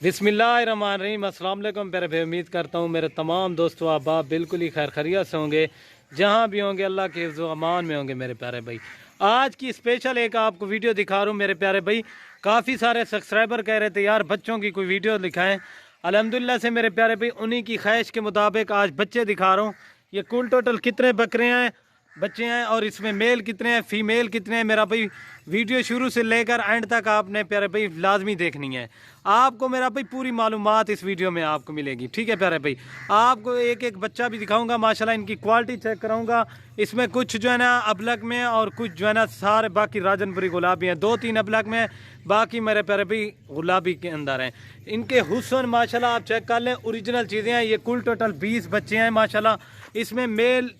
बिस्मिल्लाहिर्रहमानिर्रहीम। अस्सलाम वालेकुम प्यारे भाई, उम्मीद करता हूँ मेरे तमाम दोस्तों अहबाब बिल्कुल ही खैर खैरियत से होंगे। जहाँ भी होंगे अल्लाह के हिफ्ज़ व अमान में होंगे मेरे प्यारे भाई। आज की स्पेशल एक आपको वीडियो दिखा रहा हूँ मेरे प्यारे भाई। काफ़ी सारे सब्सक्राइबर कह रहे थे यार बच्चों की कोई वीडियो दिखाएं। अल्हम्दुलिल्लाह से मेरे प्यारे भाई उन्हीं की ख्वाहिश के मुताबिक आज बच्चे दिखा रहा हूँ। ये कुल टोटल कितने बकरे हैं, बच्चे हैं, और इसमें मेल कितने हैं, फीमेल कितने हैं। मेरा भाई वीडियो शुरू से लेकर एंड तक आपने प्यारे भाई लाजमी देखनी है। आपको मेरा भाई पूरी मालूमात इस वीडियो में आपको मिलेगी, ठीक है प्यारे भाई। आपको एक एक बच्चा भी दिखाऊंगा, माशाल्लाह इनकी क्वालिटी चेक कराऊंगा। इसमें कुछ जो है ना अबलग में और कुछ जो है ना सारे बाकी राजनपुरी गुलाबी हैं। 2-3 अबलग में, बाकी मेरे प्यारे भाई गुलाबी के अंदर हैं। इनके हुस्न माशाल्लाह आप चेक कर लें, ओरिजिनल चीज़ें हैं। ये कुल टोटल 20 बच्चे हैं माशाल्लाह। इसमें मेल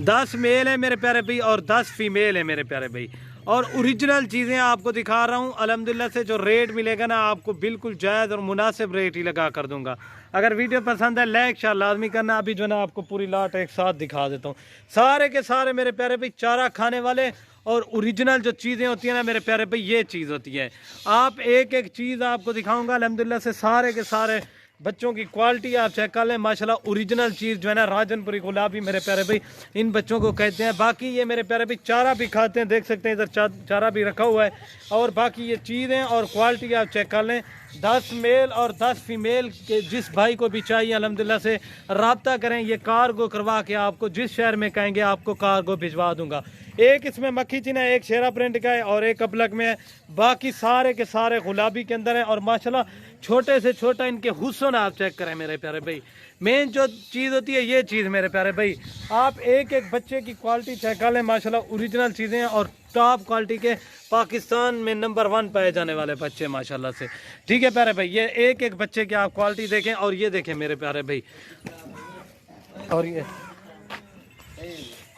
10 मेल है मेरे प्यारे भाई और 10 फीमेल है मेरे प्यारे भाई। और ओरिजिनल चीज़ें आपको दिखा रहा हूँ। अल्हम्दुलिल्लाह से जो रेट मिलेगा ना आपको बिल्कुल जायज़ और मुनासिब रेट ही लगा कर दूंगा। अगर वीडियो पसंद है लाइक शेयर लाजमी करना। अभी जो है ना आपको पूरी लाट एक साथ दिखा देता हूँ। सारे के सारे मेरे प्यारे भाई चारा खाने वाले और ओरिजिनल जो चीज़ें होती हैं ना मेरे प्यारे भाई, ये चीज़ होती है। आप एक एक चीज़ आपको दिखाऊँगा। अल्हम्दुलिल्लाह से सारे के सारे बच्चों की क्वालिटी आप चेक कर लें माशाल्लाह। ओरिजिनल चीज़ जो है ना राजनपुरी गुलाबी मेरे प्यारे भाई इन बच्चों को कहते हैं। बाकी ये मेरे प्यारे भाई चारा भी खाते हैं, देख सकते हैं इधर चारा भी रखा हुआ है। और बाकी ये चीज़ें और क्वालिटी आप चेक कर लें। 10 मेल और 10 फीमेल के जिस भाई को भी चाहिए अल्हम्दुलिल्लाह से रब्ता करें। ये कार्गो करवा के आपको जिस शहर में कहेंगे आपको कार्गो भिजवा दूंगा। एक इसमें मक्खी चिन्ह है, एक शेरा प्रिंट का है और एक अबलग में है। बाकी सारे के सारे गुलाबी के अंदर है। और माशाल्लाह छोटे से छोटा इनके हुस्न आप चेक करें मेरे प्यारे भाई। मेन जो चीज़ होती है ये चीज़ मेरे प्यारे भाई। आप एक एक बच्चे की क्वालिटी चेक कर लें माशाल्लाह। ओरिजिनल चीज़ें हैं और टॉप क्वालिटी के पाकिस्तान में नंबर 1 पाए जाने वाले बच्चे माशाल्लाह से, ठीक है प्यारे भाई। ये एक एक बच्चे की आप क्वालिटी देखें और ये देखें मेरे प्यारे भाई।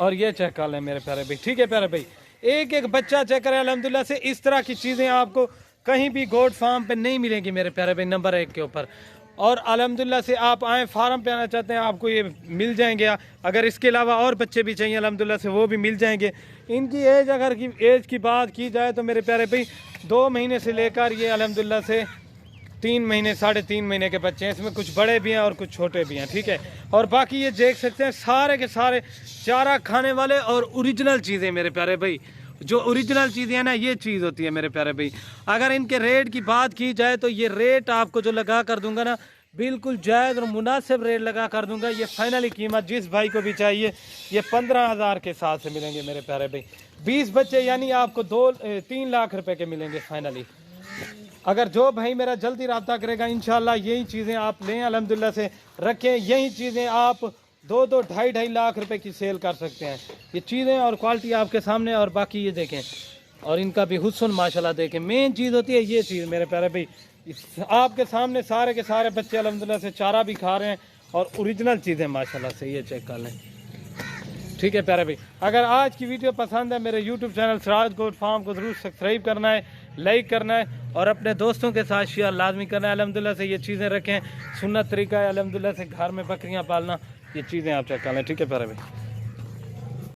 और ये चेक कर लें मेरे प्यारे भाई, ठीक है प्यारे भाई। एक एक बच्चा चेक करें अल्हम्दुलिल्लाह से। इस तरह की चीज़ें आपको कहीं भी गोट फार्म पे नहीं मिलेंगी मेरे प्यारे भाई, नंबर 1 के ऊपर। और अल्हम्दुलिल्लाह से आप आए फार्म पे आना चाहते हैं आपको ये मिल जाएंगे। अगर इसके अलावा और बच्चे भी चाहिए अल्हम्दुलिल्लाह से वो भी मिल जाएंगे। इनकी एज अगर की एज की बात की जाए तो मेरे प्यारे भाई 2 महीने से लेकर ये अल्हम्दुलिल्लाह से 3 महीने 3.5 महीने के बच्चे हैं। इसमें कुछ बड़े भी हैं और कुछ छोटे भी हैं, ठीक है। और बाकी ये देख सकते हैं सारे के सारे चारा खाने वाले और ओरिजिनल चीज़ें मेरे प्यारे भाई। जो ओरिजिनल चीज़ें हैं ना ये चीज़ होती है मेरे प्यारे भाई। अगर इनके रेट की बात की जाए तो ये रेट आपको जो लगा कर दूंगा ना बिल्कुल जायज़ और मुनासिब रेट लगा कर दूंगा। ये फाइनली कीमत जिस भाई को भी चाहिए ये 15,000 के साथ से मिलेंगे मेरे प्यारे भाई। 20 बच्चे यानी आपको 3 लाख रुपए के मिलेंगे फाइनली। अगर जो भाई मेरा जल्दी रब्ता करेगा इंशाल्लाह यही चीज़ें आप लें अल्हम्दुलिल्लाह से रखें। यही चीज़ें आप 2-2, 2.5 लाख रुपए की सेल कर सकते हैं। ये चीज़ें और क्वालिटी आपके सामने। और बाकी ये देखें और इनका भी हुस्न माशाल्लाह देखें। मेन चीज़ होती है ये चीज़ मेरे प्यारे भाई। आपके सामने सारे के सारे बच्चे अल्हम्दुलिल्लाह से चारा भी खा रहे हैं और ओरिजिनल चीज़ें माशाल्लाह से ये चेक कर लें, ठीक है प्यारे भाई। अगर आज की वीडियो पसंद है मेरे YouTube channel Siraj goat farm को ज़रूर सब्सक्राइब करना है, लाइक करना है और अपने दोस्तों के साथ शेयर लाजमी करना है। अल्हम्दुलिल्लाह से ये चीज़ें रखें, सुन्नत तरीका है अल्हम्दुलिल्लाह से घर में बकरियां पालना। ये चीज़ें आप चेक कर लें, ठीक है प्यारे भाई।